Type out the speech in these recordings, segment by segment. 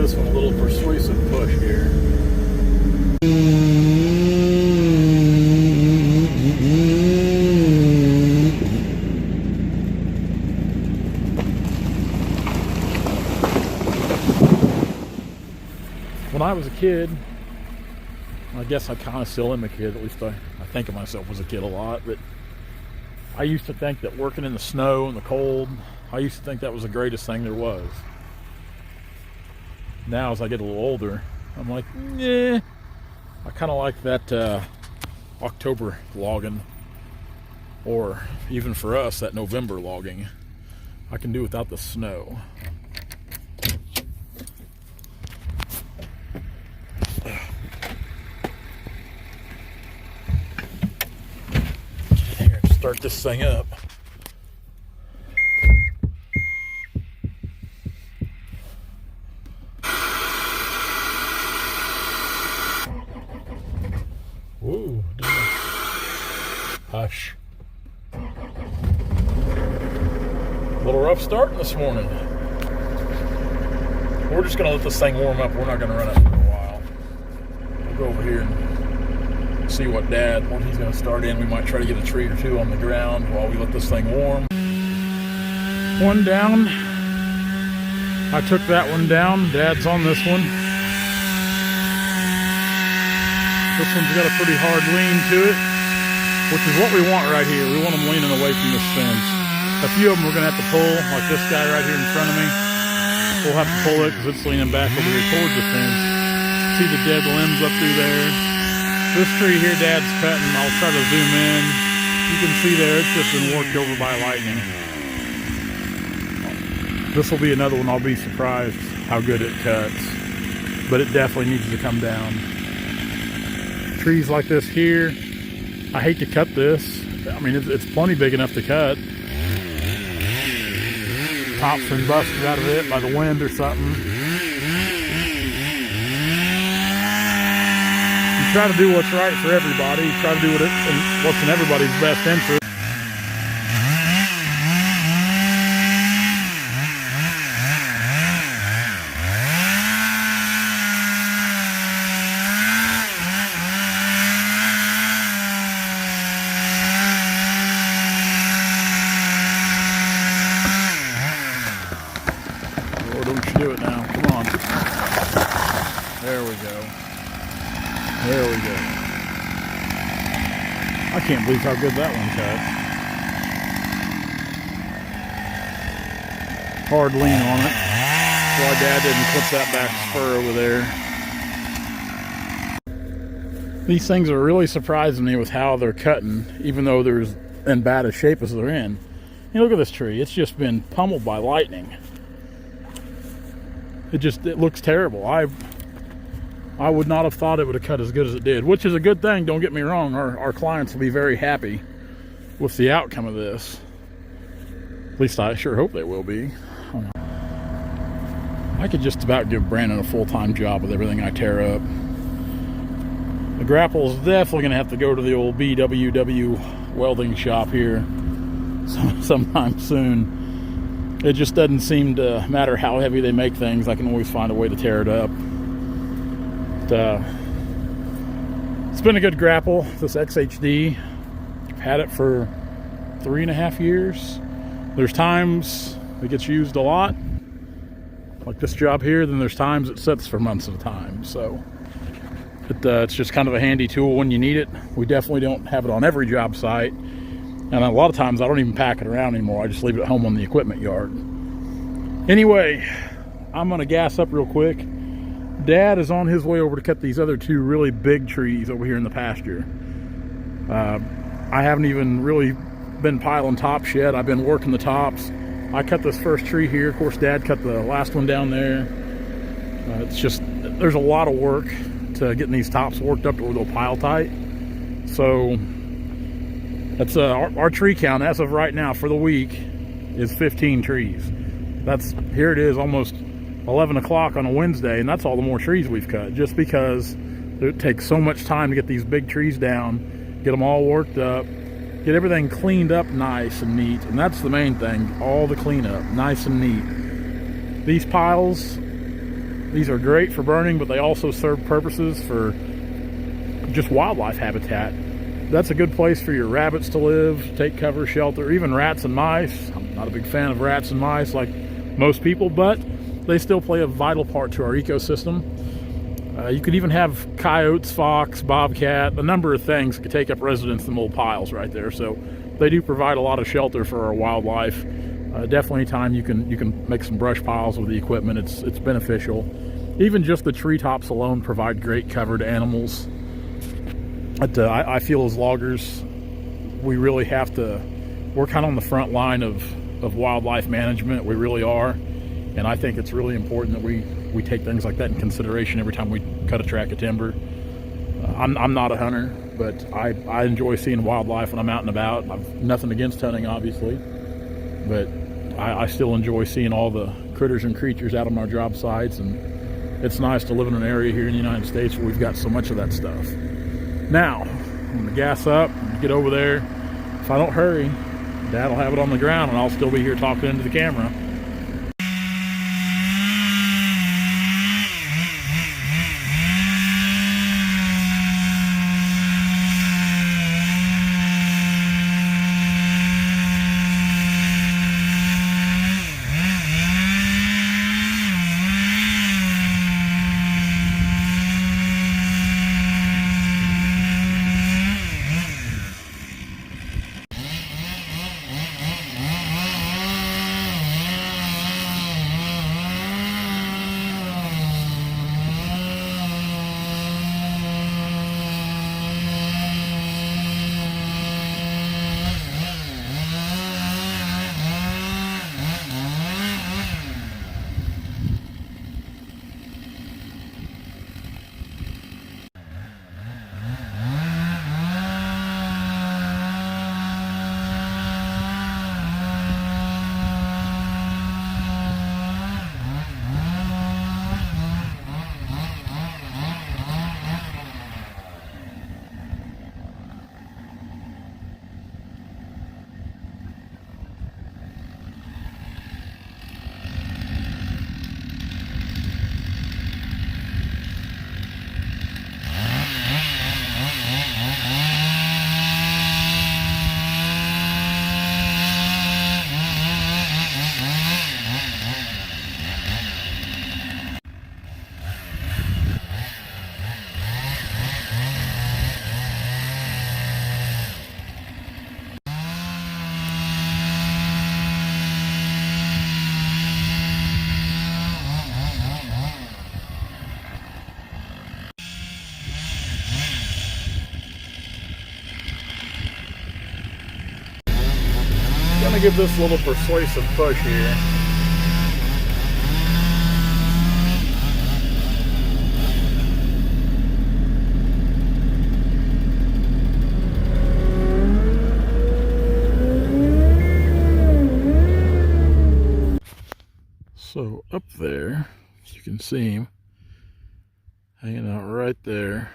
this one a little persuasive push here. When I was a kid, I guess I kind of still am a kid, at least I think of myself as a kid a lot, but I used to think that working in the snow and the cold, I used to think that was the greatest thing there was. Now as I get a little older, I'm like, yeah, I kind of like that October logging, or even for us, that November logging. I can do without the snow. Here, start this thing up. Ooh, hush. A little rough starting this morning. We're just gonna let this thing warm up. We're not gonna run it for a while. We'll go over here and see what he's gonna start in. We might try to get a tree or two on the ground while we let this thing warm. One down. I took that one down. Dad's on this one. This one's got a pretty hard lean to it, which is what we want right here. We want them leaning away from this fence. A few of them we're going to have to pull, like this guy right here in front of me. We'll have to pull it because it's leaning back over here towards the fence. See the dead limbs up through there. This tree here Dad's cutting, I'll try to zoom in. You can see there, it's just been worked over by lightning. This will be another one I'll be surprised how good it cuts. But it definitely needs to come down. Trees like this here, I hate to cut this. I mean, it's plenty big enough to cut. Top's been busted out of it by the wind or something. You try to do what's right for everybody. You try to do what's in everybody's best interest. Don't you do it now. Come on. There we go. There we go. I can't believe how good that one cut. Hard lean on it. That's why Dad didn't clip that back spur over there. These things are really surprising me with how they're cutting, even though they're in bad a shape as they're in. You look at this tree. It's just been pummeled by lightning. It looks terrible. I would not have thought it would have cut as good as it did, which is a good thing, don't get me wrong. Our clients will be very happy with the outcome of this. At least I sure hope they will be. I could just about give Brandon a full-time job with everything I tear up. The grapple is definitely going to have to go to the old BWW welding shop here sometime soon. It just doesn't seem to matter how heavy they make things. I can always find a way to tear it up. But, it's been a good grapple, this XHD. I've had it for 3.5 years. There's times it gets used a lot, like this job here. Then there's times it sits for months at a time. So it's just kind of a handy tool when you need it. We definitely don't have it on every job site. And a lot of times I don't even pack it around anymore. I just leave it at home on the equipment yard. Anyway, I'm going to gas up real quick. Dad is on his way over to cut these other two really big trees over here in the pasture. I haven't even really been piling tops yet. I've been working the tops. I cut this first tree here. Of course, Dad cut the last one down there. It's just, there's a lot of work to getting these tops worked up to where they'll pile tight. So that's our tree count as of right now for the week is 15 trees. Here it is, almost 11 o'clock on a Wednesday, and that's all the more trees we've cut, just because it takes so much time to get these big trees down, get them all worked up, get everything cleaned up nice and neat. And that's the main thing, all the cleanup, nice and neat. These piles, These are great for burning, but they also serve purposes for just wildlife habitat. That's a good place for your rabbits to live, take cover, shelter, even rats and mice. I'm not a big fan of rats and mice like most people, but they still play a vital part to our ecosystem. You could even have coyotes, fox, bobcat, a number of things that could take up residence in the little piles right there. So they do provide a lot of shelter for our wildlife. Definitely anytime you can make some brush piles with the equipment, it's beneficial. Even just the treetops alone provide great cover to animals. But I feel as loggers, we really have to, we're kind of on the front line of wildlife management. We really are. And I think it's really important that we take things like that in consideration every time we cut a tract of timber. I'm not a hunter, but I enjoy seeing wildlife when I'm out and about. I've nothing against hunting, obviously, but I still enjoy seeing all the critters and creatures out on our job sites, and it's nice to live in an area here in the United States where we've got so much of that stuff. Now, I'm gonna gas up and get over there. If I don't hurry, Dad will have it on the ground and I'll still be here talking into the camera. Gonna give this a little persuasive push here. So up there, you can see him hanging out right there.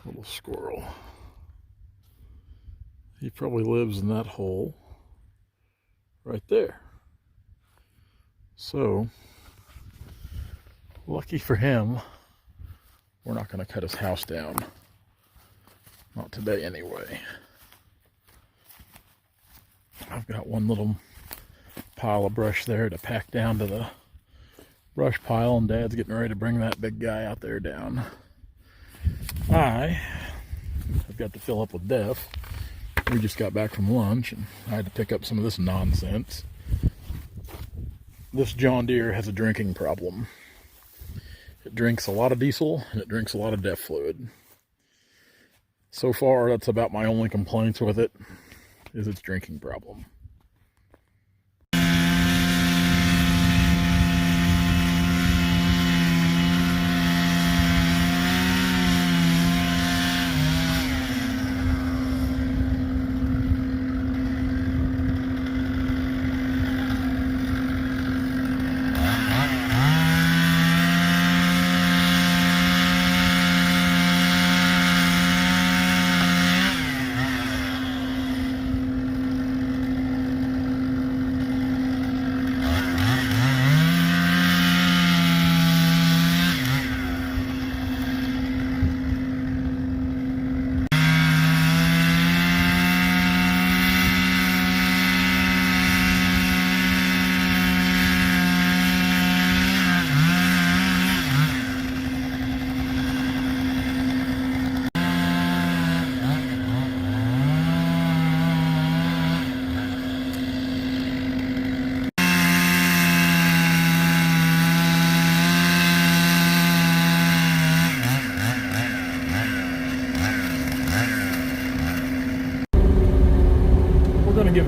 Little squirrel. He probably lives in that hole right there. So, lucky for him, we're not going to cut his house down. Not today anyway. I've got one little pile of brush there to pack down to the brush pile, and Dad's getting ready to bring that big guy out there down. I've got to fill up with Def. We just got back from lunch and I had to pick up some of this nonsense. This John Deere has a drinking problem. It drinks a lot of diesel and it drinks a lot of DEF fluid. So far, that's about my only complaints with it, is its drinking problem.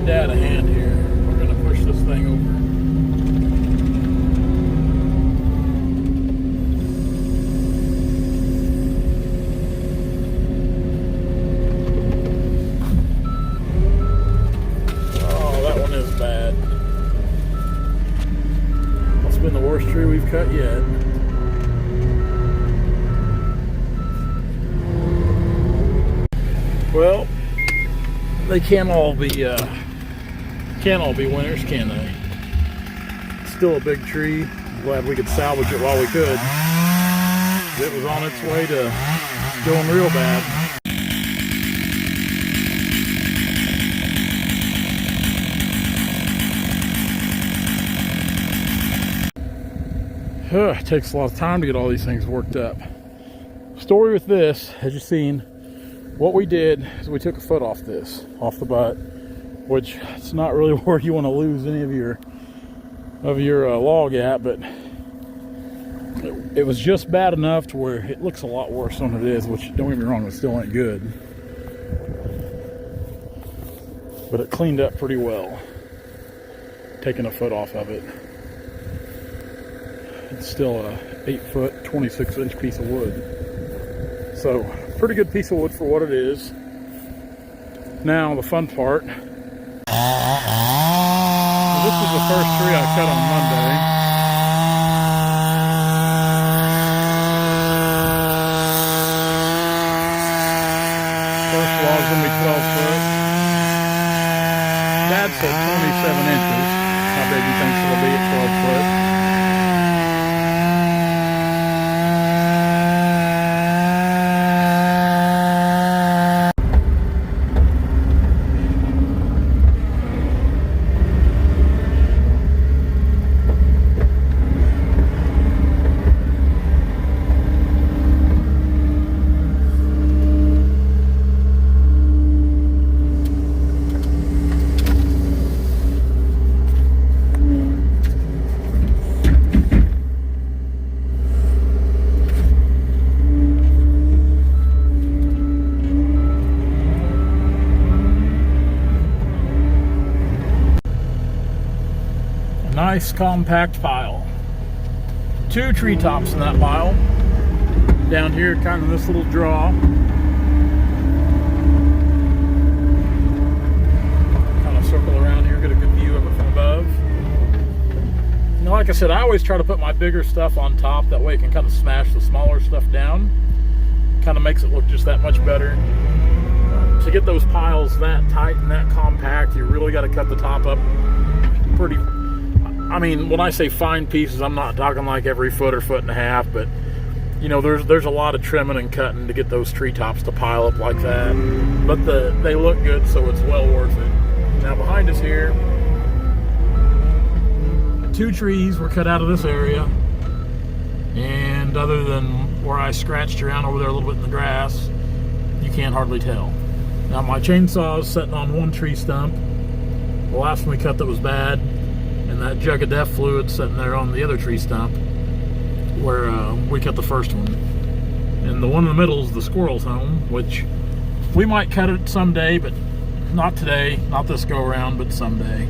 give Dad a hand here. We're going to push this thing over. Oh, that one is bad. That's been the worst tree we've cut yet. Well, they can't all be winners, can they? It's still a big tree. I'm glad we could salvage it while we could. It was on its way to going real bad. It takes a lot of time to get all these things worked up. Story with this, as you've seen, what we did is we took a foot off the butt, which it's not really where you want to lose any of your log at, but it was just bad enough to where it looks a lot worse than it is, which, don't get me wrong, it still ain't good. But it cleaned up pretty well, taking a foot off of it. It's still a 8-foot, 26-inch piece of wood. So, pretty good piece of wood for what it is. Now, the fun part. This is the first tree I cut on Monday. First log's going to be 12 foot. Dad said 27 inches. How big he thinks it'll be at 12 foot. Nice compact pile. 2 treetops in that pile. Down here, kind of this little draw. Kind of circle around here, get a good view of it from above. You know, like I said, I always try to put my bigger stuff on top. That way it can kind of smash the smaller stuff down. Kind of makes it look just that much better. To get those piles that tight and that compact, you really got to cut the top up pretty. I mean, when I say fine pieces, I'm not talking like every foot or foot and a half, but you know, there's a lot of trimming and cutting to get those treetops to pile up like that. But they look good, so it's well worth it. Now behind us here, 2 trees were cut out of this area, and other than where I scratched around over there a little bit in the grass, you can't hardly tell. Now my chainsaw is sitting on 1 tree stump. The last one we cut that was bad. And that jug of DEF fluid sitting there on the other tree stump where we cut the first one. And the one in the middle is the squirrel's home, which we might cut it someday, but not today, not this go around, but someday.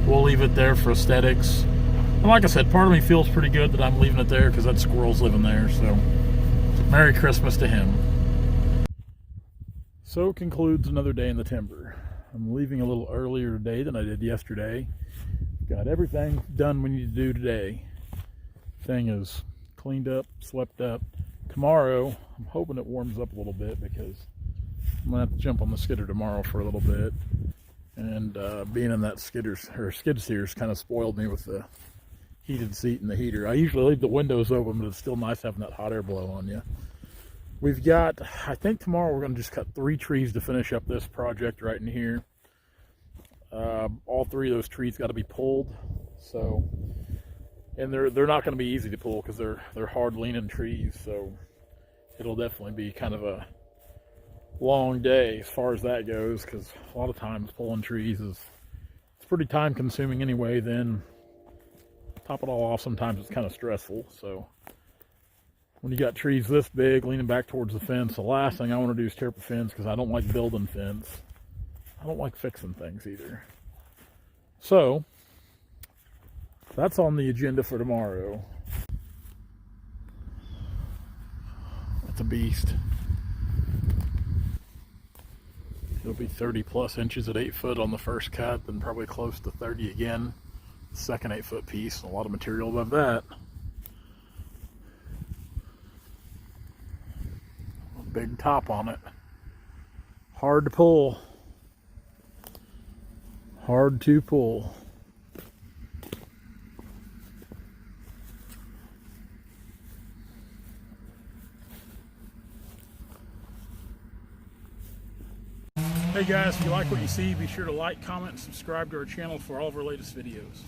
We'll leave it there for aesthetics. And like I said, part of me feels pretty good that I'm leaving it there because that squirrel's living there, so Merry Christmas to him. So concludes another day in the timber. I'm leaving a little earlier today than I did yesterday. Got everything done we need to do today. Thing is cleaned up, swept up. Tomorrow, I'm hoping it warms up a little bit because I'm gonna have to jump on the skidder tomorrow for a little bit. And being in that skid steer's kind of spoiled me with the heated seat and the heater. I usually leave the windows open, but it's still nice having that hot air blow on you. We've got, I think tomorrow we're gonna just cut 3 trees to finish up this project right in here. All 3 of those trees got to be pulled, so, and they're not going to be easy to pull because they're hard leaning trees, so it'll definitely be kind of a long day as far as that goes, because a lot of times pulling trees it's pretty time consuming anyway. Then top it all off, sometimes it's kind of stressful. So when you got trees this big leaning back towards the fence, the last thing I want to do is tear up a fence, because I don't like building fence. I don't like fixing things either. So that's on the agenda for tomorrow. That's a beast. It'll be 30 plus inches at 8 foot on the first cut, then probably close to 30 again. Second 8 foot piece, a lot of material above that. A big top on it. Hard to pull. Hard to pull. Hey guys, if you like what you see, be sure to like, comment, and subscribe to our channel for all of our latest videos.